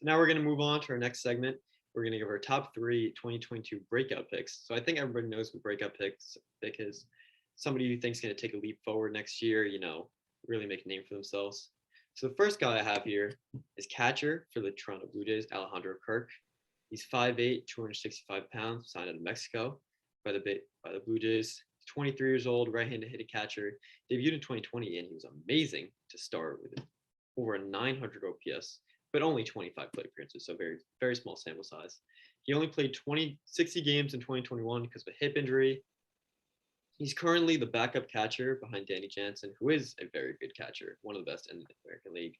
now we're going to move on to our next segment. We're going to give our top 3 2022 breakout picks. So I think everybody knows what breakout pick is. Somebody who thinks going to take a leap forward next year, really make a name for themselves. So the first guy I have here is catcher for the Toronto Blue Jays, Alejandro Kirk. He's 5'8", 265 pounds, signed out of Mexico by the Blue Jays. He's 23 years old, right-handed hitting catcher. Debuted in 2020, and he was amazing to start with over a 900 OPS, but only 25 plate appearances, so very, very small sample size. He only played 60 games in 2021 because of a hip injury. He's currently the backup catcher behind Danny Jansen, who is a very good catcher, one of the best in the American League.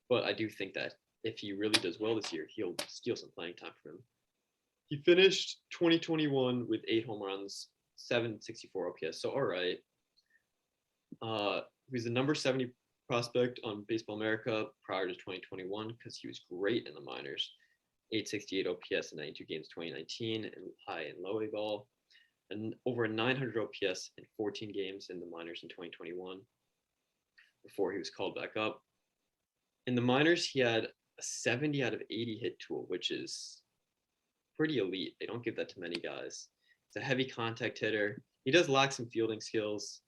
But I do think that if he really does well this year, he'll steal some playing time from him. He finished 2021 with 8 home runs, 764 OPS, so all right. He was the number 70 prospect on Baseball America prior to 2021 because he was great in the minors. 868 OPS in 92 games 2019 and high and low A ball, and over 900 OPS in 14 games in the minors in 2021 before he was called back up. In the minors, he had a 70 out of 80 hit tool, which is pretty elite. They don't give that to many guys. He's a heavy contact hitter. He does lack some fielding skills,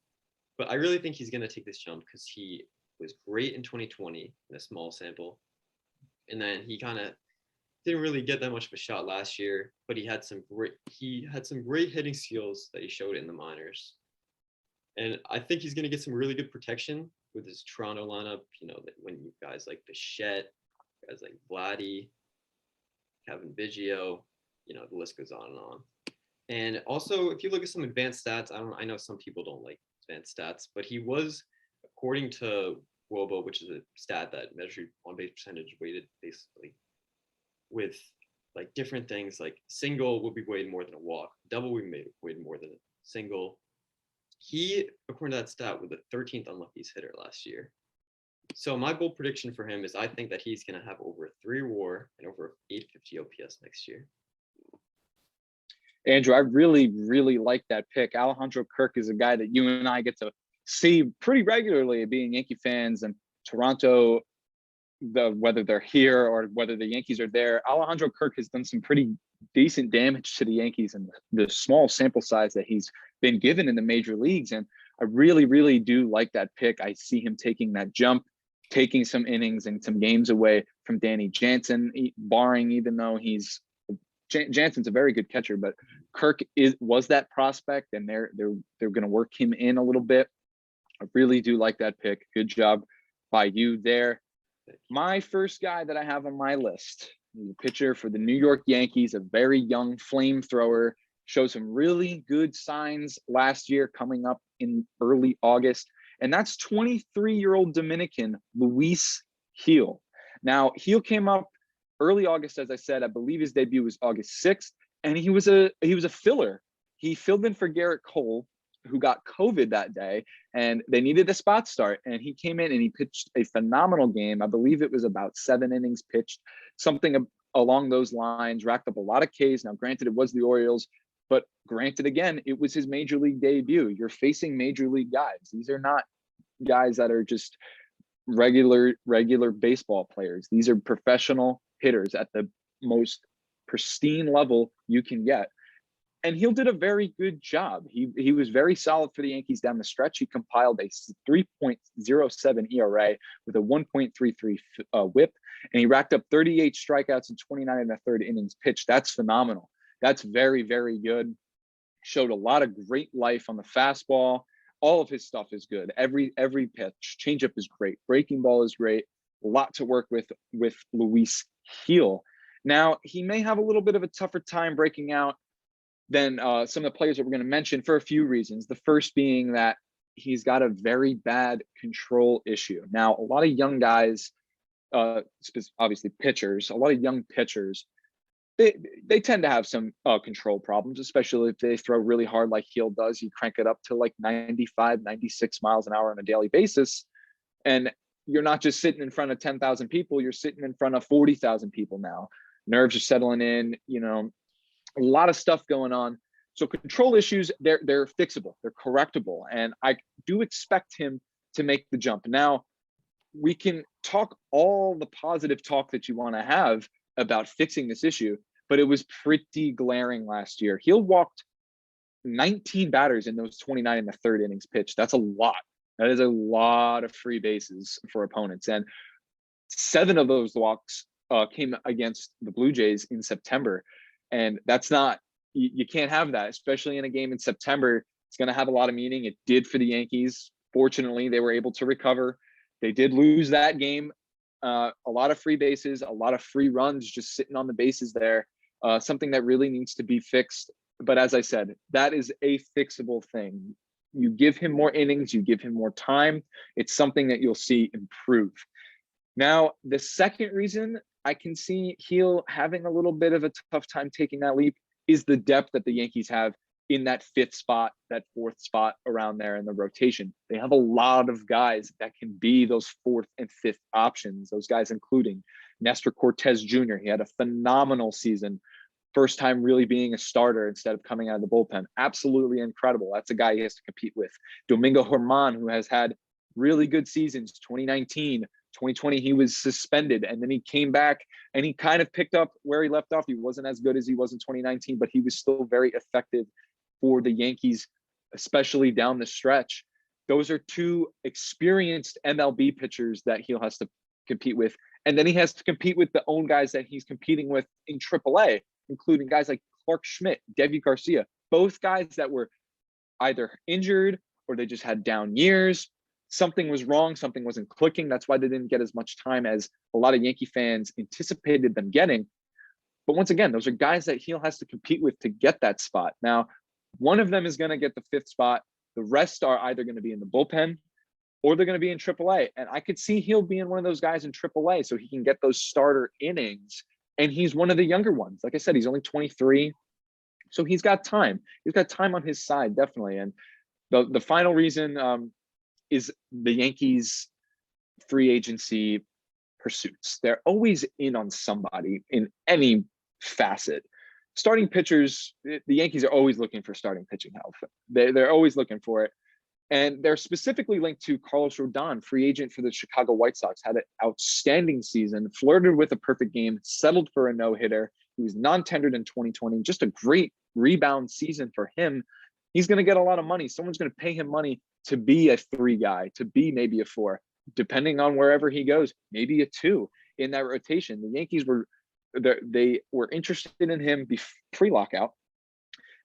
but I really think he's going to take this jump because he was great in 2020 in a small sample. And then he kind of didn't really get that much of a shot last year, but he had some great hitting skills that he showed in the minors. And I think he's going to get some really good protection with his Toronto lineup. That when you guys like Bichette, guys like Vladdy, Kevin Biggio, the list goes on and on. And also, if you look at some advanced stats, I know some people don't like advanced stats, but he was, according to WOBA, which is a stat that measured on-base percentage weighted basically with like different things, like single would be weighted more than a walk, double would be weighted more than a single. He, according to that stat, was the 13th unluckiest hitter last year. So my bold prediction for him is I think that he's going to have over a 3 WAR and over 850 OPS next year. Andrew, I really, really like that pick. Alejandro Kirk is a guy that you and I get to see pretty regularly, being Yankee fans, and Toronto, whether they're here or whether the Yankees are there. Alejandro Kirk has done some pretty decent damage to the Yankees and the small sample size that he's been given in the major leagues. And I really, really do like that pick. I see him taking that jump, taking some innings and some games away from Danny Jansen, barring, even though Jansen's a very good catcher, but Kirk was that prospect, and they're going to work him in a little bit. I really do like that pick. Good job by you there. My first guy that I have on my list is a pitcher for the New York Yankees, a very young flamethrower, showed some really good signs last year coming up in early August, and that's 23-year-old Dominican Louise. Now, Heel came up early August, as I said. I believe his debut was August 6th, and he was a filler. He filled in for Garrett Cole, who got COVID that day, and they needed a spot start. And he came in and he pitched a phenomenal game. I believe it was about 7 innings pitched, something along those lines, racked up a lot of Ks. Now, granted, it was the Orioles, but granted, again, it was his major league debut. You're facing major league guys. These are not guys that are just regular baseball players. These are professional hitters at the most pristine level you can get. And Heel did a very good job. He was very solid for the Yankees down the stretch. He compiled a 3.07 ERA with a 1.33 WHIP, and he racked up 38 strikeouts and 29 and a third innings pitched. That's phenomenal. That's very, very good. Showed a lot of great life on the fastball. All of his stuff is good. Every pitch. Changeup is great. Breaking ball is great. A lot to work with Louise Heel. Now, he may have a little bit of a tougher time breaking out than some of the players that we're going to mention for a few reasons. The first being that he's got a very bad control issue. Now, a lot of young guys, obviously pitchers, a lot of young pitchers, they tend to have some control problems, especially if they throw really hard like Heel does. You crank it up to like 95, 96 miles an hour on a daily basis. And you're not just sitting in front of 10,000 people, you're sitting in front of 40,000 people now. Nerves are settling in, a lot of stuff going on. So control issues, they're fixable, they're correctable. And I do expect him to make the jump. Now, we can talk all the positive talk that you want to have, about fixing this issue, but it was pretty glaring last year. Hill walked 19 batters in those 29 in the third innings pitched. That's a lot. That is a lot of free bases for opponents. And 7 of those walks came against the Blue Jays in September. And that's not, you can't have that, especially in a game in September. It's going to have a lot of meaning. It did for the Yankees. Fortunately, they were able to recover. They did lose that game. A lot of free bases, a lot of free runs just sitting on the bases there. Something that really needs to be fixed. But as I said, that is a fixable thing. You give him more innings, you give him more time. It's something that you'll see improve. Now, the second reason I can see Heel having a little bit of a tough time taking that leap is the depth that the Yankees have in that 5th spot, that 4th spot around there in the rotation. They have a lot of guys that can be those 4th and 5th options, those guys including Nestor Cortez Jr. He had a phenomenal season. First time really being a starter instead of coming out of the bullpen. Absolutely incredible. That's a guy he has to compete with. Domingo Germán, who has had really good seasons, 2019, 2020, he was suspended and then he came back and he kind of picked up where he left off. He wasn't as good as he was in 2019, but he was still very effective for the Yankees, especially down the stretch. Those are 2 experienced MLB pitchers that he has to compete with. And then he has to compete with the own guys that he's competing with in AAA, including guys like Clark Schmidt, Devi Garcia, both guys that were either injured or they just had down years. Something was wrong, something wasn't clicking. That's why they didn't get as much time as a lot of Yankee fans anticipated them getting. But once again, those are guys that Heel has to compete with to get that spot. Now, one of them is going to get the 5th spot. The rest are either going to be in the bullpen or they're going to be in AAA. And I could see Heel being one of those guys in AAA so he can get those starter innings. And he's one of the younger ones. Like I said, he's only 23. So he's got time. He's got time on his side, definitely. And the final reason is the Yankees' free agency pursuits. They're always in on somebody in any facet. Starting pitchers, the Yankees are always looking for starting pitching help. They're always looking for it. And they're specifically linked to Carlos Rodon, free agent for the Chicago White Sox, had an outstanding season, flirted with a perfect game, settled for a no-hitter. He was non-tendered in 2020. Just a great rebound season for him. He's going to get a lot of money. Someone's going to pay him money to be a 3 guy, to be maybe a 4, depending on wherever he goes, maybe a 2 in that rotation. The Yankees were interested in him pre-lockout,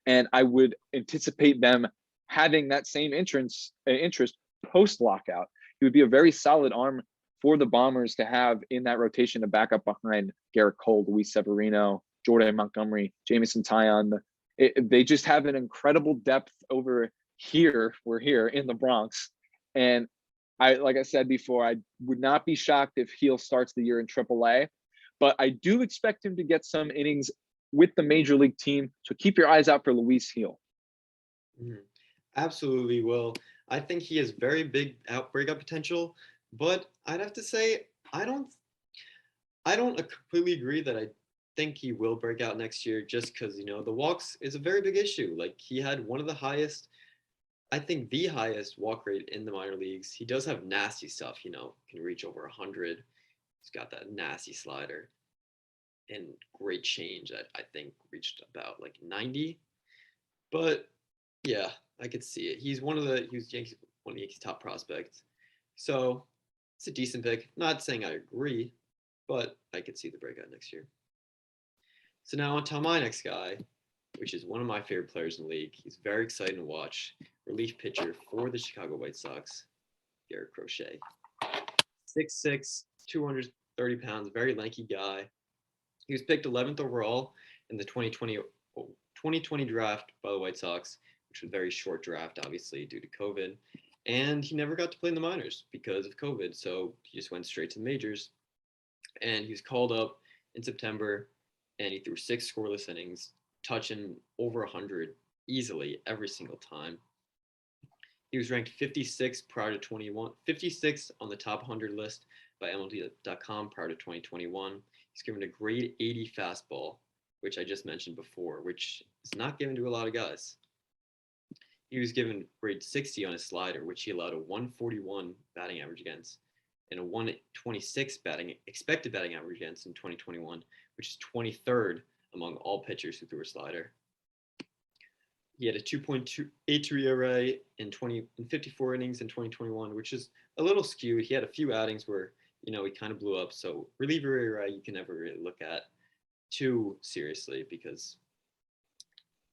and I would anticipate them having that same interest post-lockout. He would be a very solid arm for the Bombers to have in that rotation to back up behind Garrett Cole, Luis Severino, Jordan Montgomery, Jamison Tyon. They just have an incredible depth over here. We're here in the Bronx. And like I said before, I would not be shocked if Heel starts the year in AAA, but I do expect him to get some innings with the major league team. So keep your eyes out for Luis Heel. Absolutely will. I think he has very big breakout potential, but I'd have to say I don't completely agree that I think he will break out next year just because the walks is a very big issue. Like he had one of the highest, I think the highest walk rate in the minor leagues. He does have nasty stuff, can reach over 100. He's got that nasty slider and great change. I think reached about like 90, but yeah, I could see it. He was one of the Yankees' top prospects. So it's a decent pick. Not saying I agree, but I could see the breakout next year. So now on to my next guy, which is one of my favorite players in the league. He's very exciting to watch. Relief pitcher for the Chicago White Sox, Garrett Crochet. 6'6", 230 pounds, very lanky guy. He was picked 11th overall in the 2020 draft by the White Sox, which was a very short draft, obviously, due to COVID. And he never got to play in the minors because of COVID, so he just went straight to the majors. And he was called up in September, and he threw 6 scoreless innings, touching over 100 easily every single time. He was ranked 56 prior to 21, 56 on the top 100 list by MLB.com prior to 2021. He's given a grade 80 fastball, which I just mentioned before, which is not given to a lot of guys. He was given grade 60 on his slider, which he allowed a 141 batting average against. and a 126 expected batting average against in 2021, which is 23rd among all pitchers who threw a slider. He had a 2.82 ERA in 54 innings in 2021, which is a little skewed. He had a few outings where, he kind of blew up. So reliever ERA, you can never really look at too seriously because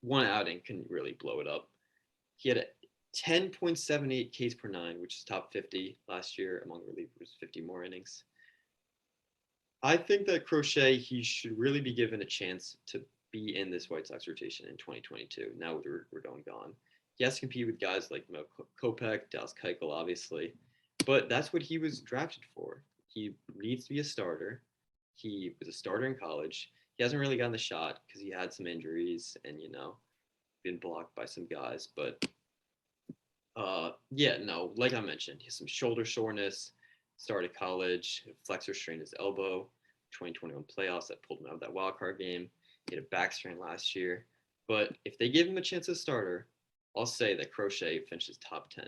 one outing can really blow it up. He had a 10.78 Ks per nine, which is top 50 last year among relievers, 50 more innings. I think that Crochet, he should really be given a chance to be in this White Sox rotation in 2022. Now with Rodon gone, he has to compete with guys like Kopech, Dallas Keuchel, obviously, but that's what he was drafted for. He needs to be a starter. He was a starter in college. He hasn't really gotten the shot because he had some injuries and been blocked by some guys. But like I mentioned, he has some shoulder soreness. Started college, flexor strained his elbow. 2021 playoffs that pulled him out of that wild card game. He had a back strain last year. But if they give him a chance as starter, I'll say that Crochet finishes top 10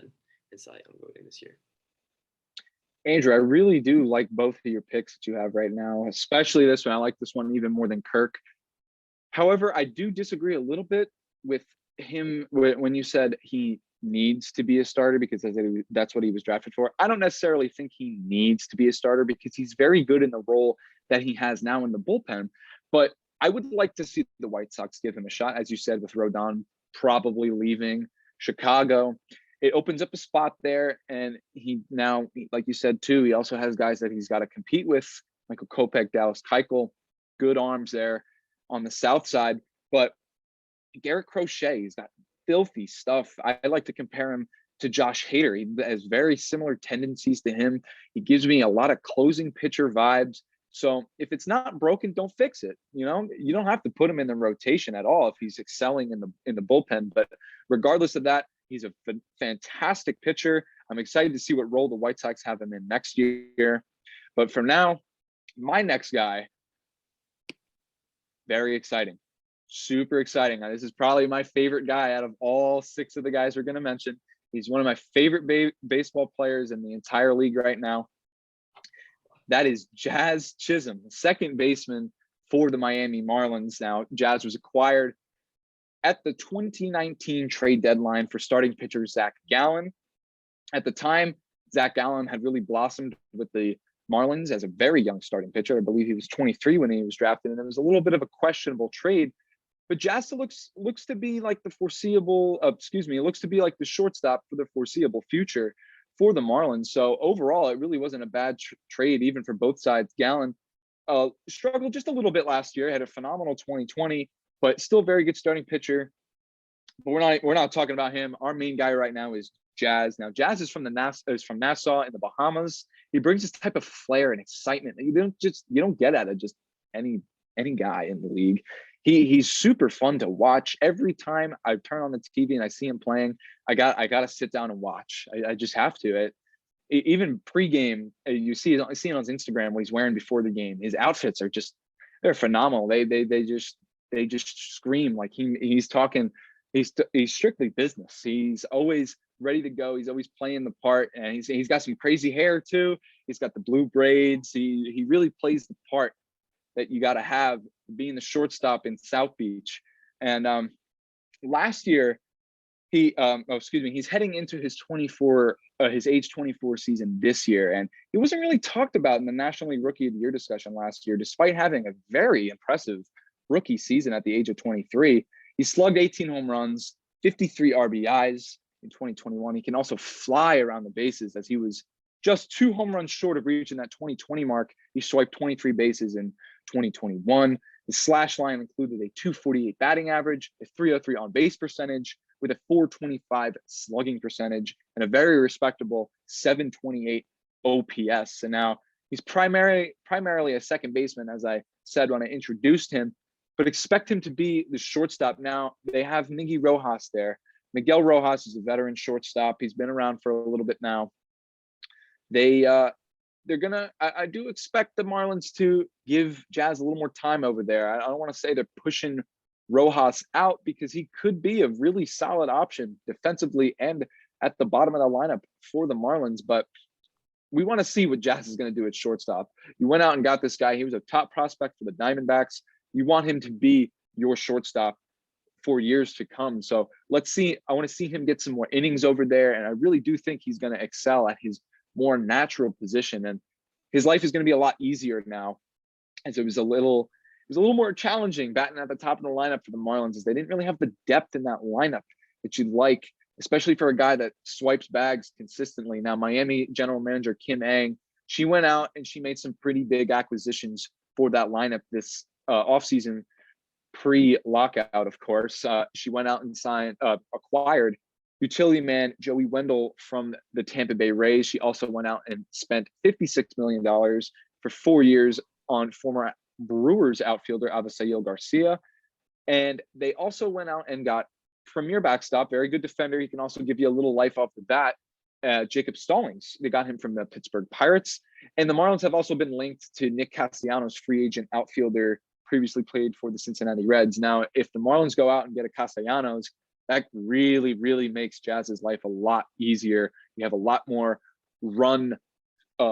in Cy Young voting this year. Andrew, I really do like both of your picks that you have right now, especially this one. I like this one even more than Kirk. However, I do disagree a little bit with him when you said he needs to be a starter because that's what he was drafted for. I don't necessarily think he needs to be a starter because he's very good in the role that he has now in the bullpen. But I would like to see the White Sox give him a shot, as you said, with Rodon probably leaving Chicago. It opens up a spot there, and he now, like you said too, he also has guys that he's got to compete with, like a Kopech, Dallas Keuchel, good arms there on the south side. But Garrett Crochet, he's got filthy stuff. I like to compare him to Josh Hader. He has very similar tendencies to him. He gives me a lot of closing pitcher vibes. So if it's not broken, don't fix it. You don't have to put him in the rotation at all if he's excelling in the bullpen. But regardless of that, he's a fantastic pitcher. I'm excited to see what role the White Sox have him in next year. But for now, my next guy, very exciting, super exciting. This is probably my favorite guy out of all six of the guys we're going to mention. He's one of my favorite baseball players in the entire league right now. That is Jazz Chisholm, the second baseman for the Miami Marlins. Now, Jazz was acquired at the 2019 trade deadline for starting pitcher Zach Gallen. At the time, Zach Gallen had really blossomed with the Marlins as a very young starting pitcher. I believe he was 23 when he was drafted, and it was a little bit of a questionable trade. But Jazz looks to be like the foreseeable, it looks to be like the shortstop for the foreseeable future for the Marlins. So overall, it really wasn't a bad trade, even for both sides. Gallen struggled just a little bit last year, had a phenomenal 2020, but still very good starting pitcher. But we're not talking about him. Our main guy right now is Jazz. Now, Jazz is from Nassau in the Bahamas. He brings this type of flair and excitement that you don't get out of just any guy in the league. He's super fun to watch. Every time I turn on the TV and I see him playing, I got to sit down and watch. I just have to. Even pregame, you see it on his Instagram what he's wearing before the game. His outfits are they're phenomenal. They just scream like he's talking. He's strictly business. He's always ready to go. He's always playing the part, and he's got some crazy hair too. He's got the blue braids. He really plays the part that you got to have being the shortstop in South Beach. And last year, he's heading into his age 24 season this year, and he wasn't really talked about in the National League Rookie of the Year discussion last year, despite having a very impressive rookie season at the age of 23. He slugged 18 home runs, 53 RBIs in 2021. He can also fly around the bases, as he was just 2 home runs short of reaching that 2020 mark. He swiped 23 bases in 2021. The slash line included a 248 batting average, a 303 on base percentage, with a 425 slugging percentage, and a very respectable 728 OPS. And now he's primarily a second baseman, as I said when I introduced him, but expect him to be the shortstop. Now they have Miggy Rojas there. Miguel Rojas is a veteran shortstop. He's been around for a little bit now. I do expect the Marlins to give Jazz a little more time over there. I don't want to say they're pushing Rojas out, because he could be a really solid option defensively and at the bottom of the lineup for the Marlins. But we want to see what Jazz is going to do at shortstop. You went out and got this guy. He was a top prospect for the Diamondbacks. You want him to be your shortstop for years to come. So let's see. I want to see him get some more innings over there. And I really do think he's going to excel at his more natural position. And his life is going to be a lot easier now, as it was a little more challenging batting at the top of the lineup for the Marlins, as they didn't really have the depth in that lineup that you'd like, especially for a guy that swipes bags consistently. Now, Miami general manager Kim Ng, she went out and she made some pretty big acquisitions for that lineup this offseason, pre-lockout, of course. She went out and acquired utility man Joey Wendell from the Tampa Bay Rays. She also went out and spent $56 million for 4 years on former Brewers outfielder Avisail Garcia. And they also went out and got premier backstop, very good defender. He can also give you a little life off the bat. Jacob Stallings, they got him from the Pittsburgh Pirates. And the Marlins have also been linked to Nick Castellanos, free agent outfielder, previously played for the Cincinnati Reds. Now, if the Marlins go out and get a Castellanos, that really, really makes Jazz's life a lot easier. You have a lot more run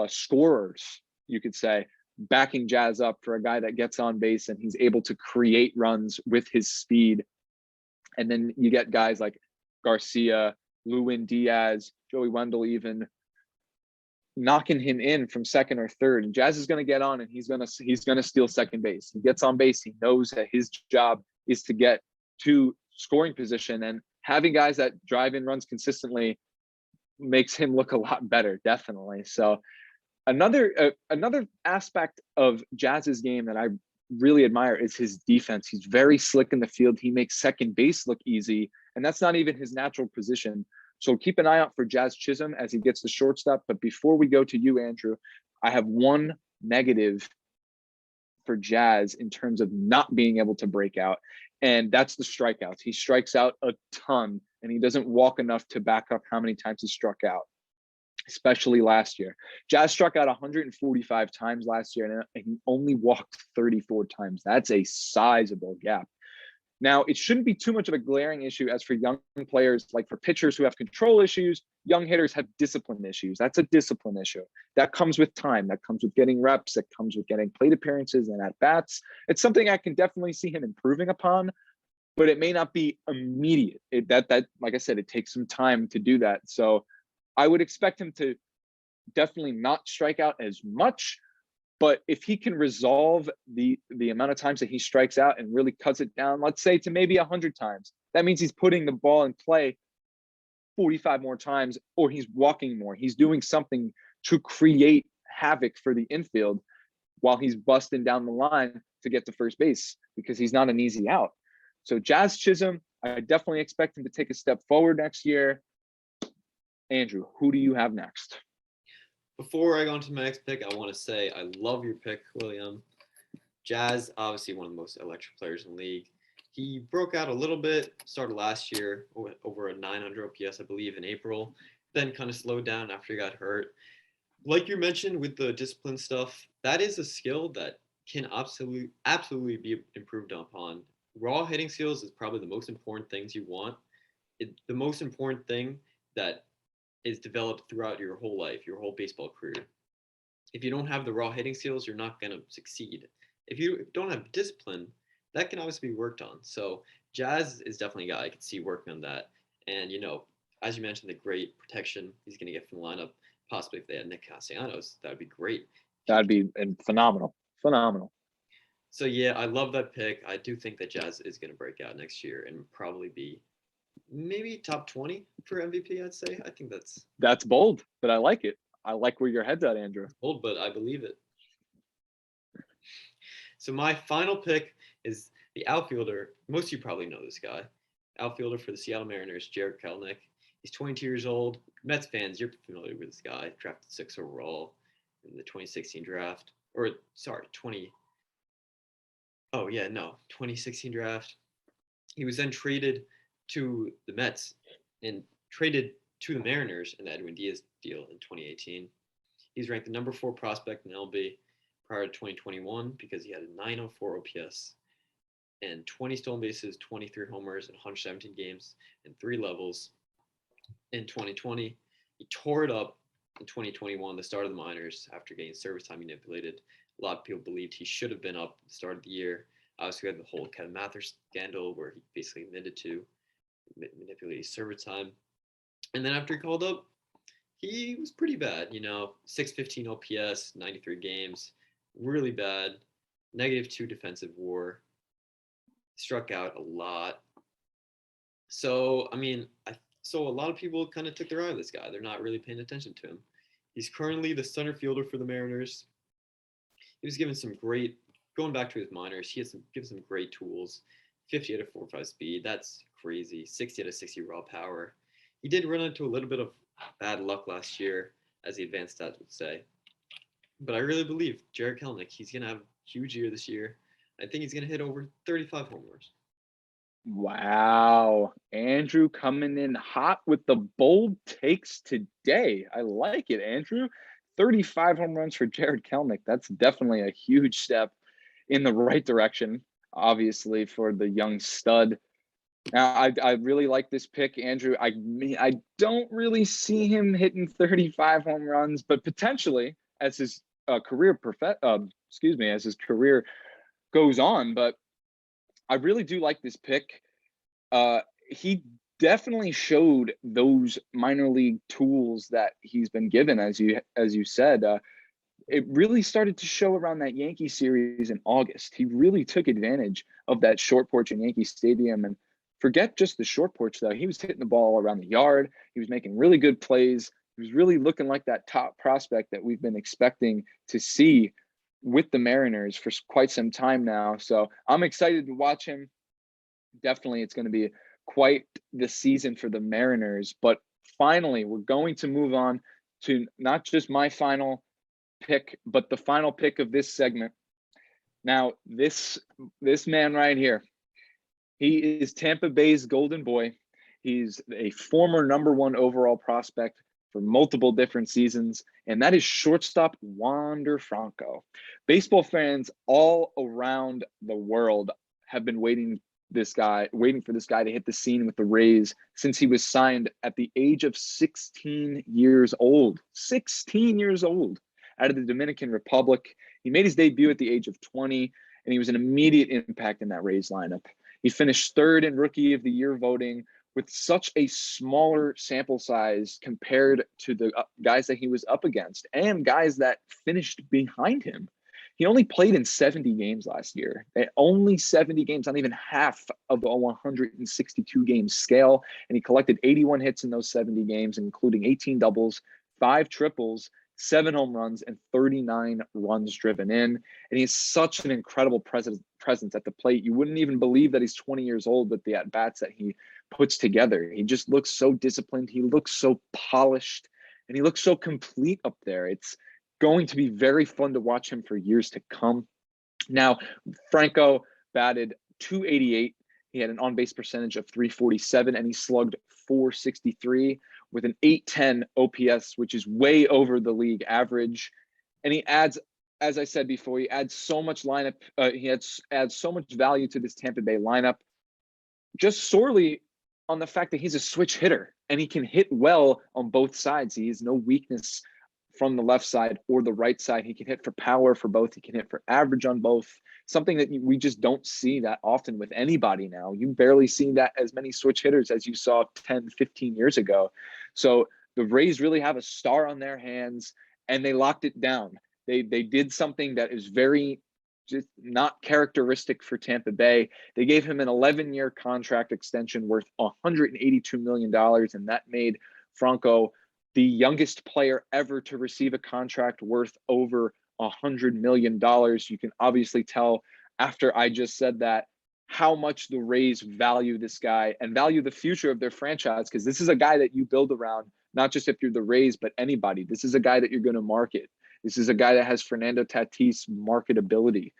scorers, you could say, backing Jazz up for a guy that gets on base and he's able to create runs with his speed. And then you get guys like Garcia, Lewin Diaz, Joey Wendell, even knocking him in from second or third. And Jazz is going to get on and he's going to steal second base. He gets on base. He knows that his job is to get to scoring position, and having guys that drive in runs consistently makes him look a lot better, definitely. So another aspect of Jazz's game that I really admire is his defense. He's very slick in the field. He makes second base look easy, and that's not even his natural position. So keep an eye out for Jazz Chisholm as he gets the shortstop. But before we go to you, Andrew, I have one negative for Jazz in terms of not being able to break out, and that's the strikeouts. He strikes out a ton, and he doesn't walk enough to back up how many times he struck out, especially last year. Jazz struck out 145 times last year, and he only walked 34 times. That's a sizable gap. Now, it shouldn't be too much of a glaring issue as for young players, like for pitchers who have control issues. Young hitters have discipline issues. That's a discipline issue. That comes with time. That comes with getting reps. That comes with getting plate appearances and at-bats. It's something I can definitely see him improving upon, but it may not be immediate. That like I said, it takes some time to do that. So I would expect him to definitely not strike out as much, but if he can resolve the amount of times that he strikes out and really cuts it down, let's say to maybe 100 times, that means he's putting the ball in play 45 more times, or he's walking more. He's doing something to create havoc for the infield while he's busting down the line to get to first base, because he's not an easy out. So Jazz Chisholm, I definitely expect him to take a step forward next year. Andrew, who do you have next? Before I go on to my next pick, I want to say I love your pick, William. Jazz, obviously one of the most electric players in the league. He broke out a little bit, started last year over a 900 OPS, I believe, in April, then kind of slowed down after he got hurt. Like you mentioned with the discipline stuff, that is a skill that can absolutely be improved upon. Raw hitting skills is probably the most important things you want. The most important thing that is developed throughout your whole life, your whole baseball career. If you don't have the raw hitting skills, you're not going to succeed. If you don't have discipline, that can obviously be worked on. So Jazz is definitely a guy I could see working on that. And, as you mentioned, the great protection he's going to get from the lineup, possibly if they had Nick Castellanos, that would be great. That'd be phenomenal. So, yeah, I love that pick. I do think that Jazz is going to break out next year and probably be maybe top 20 for MVP, I'd say. I think that's bold, but I like it. I like where your head's at, Andrew. Bold, but I believe it. So my final pick is the outfielder. Most of you probably know this guy. Outfielder for the Seattle Mariners, Jarred Kellneck. He's 22 years old. Mets fans, you're familiar with this guy. Drafted 6th overall in the 2016 draft. 2016 draft. He was then traded to the Mets and traded to the Mariners in the Edwin Diaz deal in 2018. He's ranked the number 4 prospect in LB prior to 2021 because he had a 904 OPS and 20 stolen bases, 23 homers in 117 games and 3 levels. In 2020, he tore it up in 2021, the start of the minors, after getting service time manipulated. A lot of people believed he should have been up at the start of the year. Obviously, we had the whole Kevin Mathers scandal where he basically admitted to manipulating service time. And then after he called up, he was pretty bad. 615 OPS, 93 games, really bad. -2 defensive WAR, struck out a lot. So, so a lot of people kind of took their eye on this guy. They're not really paying attention to him. He's currently the center fielder for the Mariners. He was given some great, going back to his minors, he has given some great tools. 50 at a 4.5 speed, that's crazy. 60 at a 60 raw power. He did run into a little bit of bad luck last year, as the advanced stats would say. But I really believe Jared Kellneck, he's going to have a huge year this year. I think he's going to hit over 35 homers. Wow. Andrew coming in hot with the bold takes today. I like it, Andrew. 35 home runs for Jared Kellneck. That's definitely a huge step in the right direction, obviously, for the young stud. Now, I really like this pick, Andrew. I don't really see him hitting 35 home runs, but potentially as his career as his career goes on. But I really do like this pick. He definitely showed those minor league tools that he's been given, as you said. It really started to show around that Yankee series in August. He really took advantage of that short porch in Yankee Stadium. And forget just the short porch, though. He was hitting the ball around the yard. He was making really good plays. He was really looking like that top prospect that we've been expecting to see with the Mariners for quite some time now. So I'm excited to watch him. Definitely, it's going to be quite the season for the Mariners. But finally, we're going to move on to not just my final pick, but the final pick of this segment. Now, this man right here, he is Tampa Bay's golden boy. He's a former #1 overall prospect for multiple different seasons, and that is shortstop Wander Franco. Baseball fans all around the world have been waiting for this guy to hit the scene with the Rays since he was signed at the age of 16 years old. 16 years old, out of the Dominican Republic. He made his debut at the age of 20, and he was an immediate impact in that Rays lineup. He finished third in Rookie of the Year voting with such a smaller sample size compared to the guys that he was up against and guys that finished behind him. He only played in 70 games last year. Only 70 games, not even half of the 162 game scale. And he collected 81 hits in those 70 games, including 18 doubles, 5 triples, 7 home runs, and 39 runs driven in. And he's such an incredible presence at the plate. You wouldn't even believe that he's 20 years old with the at-bats that he puts together. He just looks so disciplined. He looks so polished, and he looks so complete up there. It's going to be very fun to watch him for years to come. Now, Franco batted .288. He had an on-base percentage of .347, and he slugged .463 with an .810 OPS, which is way over the league average. And he adds, as I said before, he adds so much lineup. He adds so much value to this Tampa Bay lineup, just sorely on the fact that he's a switch hitter and he can hit well on both sides. He has no weakness from the left side or the right side. He can hit for power for both. He can hit for average on both. Something that we just don't see that often with anybody now. You barely see that as many switch hitters as you saw 10, 15 years ago. So the Rays really have a star on their hands, and they locked it down. They did something that is very just not characteristic for Tampa Bay. They gave him an 11-year contract extension worth $182 million, and that made Franco the youngest player ever to receive a contract worth over $100 million. You can obviously tell after I just said that how much the Rays value this guy and value the future of their franchise, because this is a guy that you build around, not just if you're the Rays, but anybody. This is a guy that you're going to market. This is a guy that has Fernando Tatis marketability.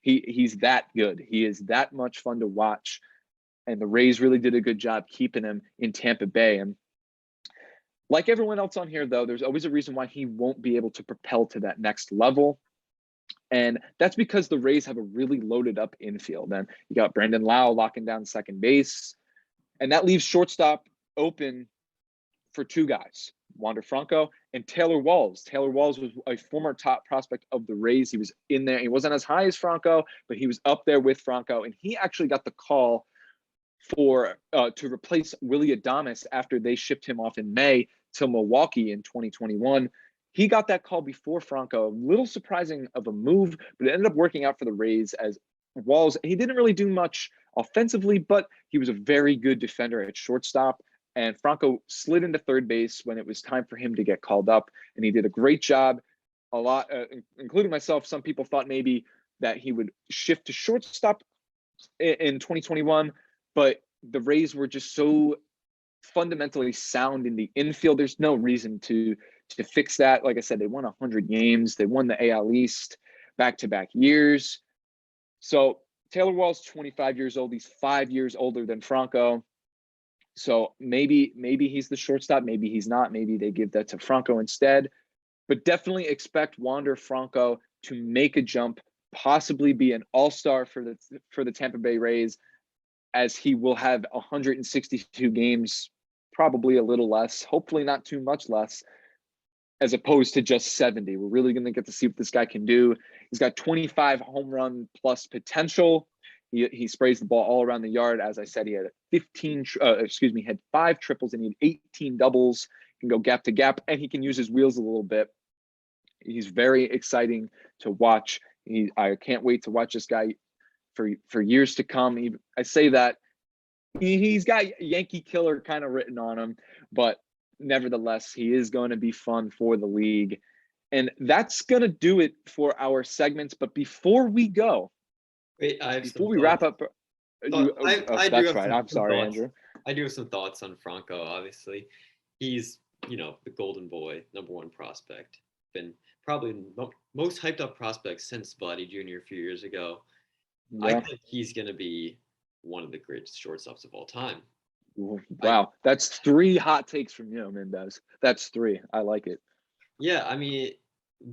He's that good. He is that much fun to watch. And the Rays really did a good job keeping him in Tampa Bay. And like everyone else on here, though, there's always a reason why he won't be able to propel to that next level. And that's because the Rays have a really loaded up infield. And you got Brandon Lau locking down second base. And that leaves shortstop open for two guys, Wander Franco and Taylor Walls. Taylor Walls was a former top prospect of the Rays. He was in there. He wasn't as high as Franco, but he was up there with Franco, and he actually got the call for to replace Willy Adames after they shipped him off in May to Milwaukee in 2021. He got that call before Franco. A little surprising of a move, but it ended up working out for the Rays as Walls. He didn't really do much offensively, but he was a very good defender at shortstop. And Franco slid into third base when it was time for him to get called up, and he did a great job. A lot, including myself, some people thought maybe that he would shift to shortstop in 2021, but the Rays were just so fundamentally sound in the infield. There's no reason to fix that. Like I said, they won 100 games. They won the AL East back-to-back years. So Taylor Wall's 25 years old. He's 5 years older than Franco. So maybe he's the shortstop. Maybe he's not. Maybe they give that to Franco instead. But definitely expect Wander Franco to make a jump, possibly be an all-star for the Tampa Bay Rays, as he will have 162 games, probably a little less, hopefully not too much less, as opposed to just 70. We're really going to get to see what this guy can do. He's got 25 home run plus potential. He sprays the ball all around the yard. As I said, he had 5 triples and he had 18 doubles. He can go gap to gap, and he can use his wheels a little bit. He's very exciting to watch. I can't wait to watch this guy for years to come. I say that he's got Yankee killer kind of written on him, but nevertheless, he is going to be fun for the league. And that's going to do it for our segments. But before we go, before we wrap up, that's right. I'm sorry, Andrew. I do have some thoughts on Franco. Obviously, he's the golden boy, #1 prospect. Been probably most hyped up prospect since Vladdy Jr. a few years ago. Yeah. I think he's going to be one of the greatest shortstops of all time. Wow, that's 3 hot takes from you, Mendez. That's 3. I like it. Yeah, I mean,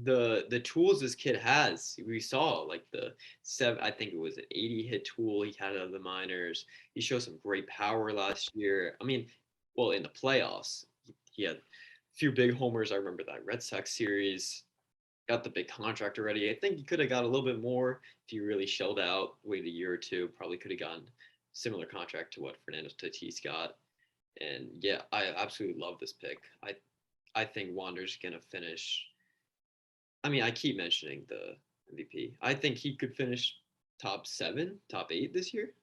the tools this kid has, we saw like I think it was an 80 hit tool he had out of the minors. He showed some great power last year. I mean, well, in the playoffs, he had a few big homers. I remember that Red Sox series. Got the big contract already. I think he could have got a little bit more if he really shelled out, waited a year or two. Probably could have gotten similar contract to what Fernando Tatis got. And yeah, I absolutely love this pick. I think Wander's gonna finish. I mean, I keep mentioning the MVP. I think he could finish top 7, top 8 this year.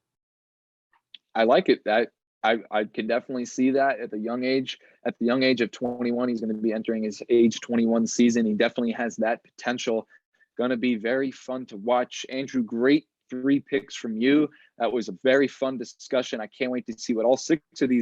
I like it. I can definitely see that at the young age. At the young age of 21, he's going to be entering his age 21 season. He definitely has that potential. Going to be very fun to watch. Andrew, great 3 picks from you. That was a very fun discussion. I can't wait to see what all 6 of these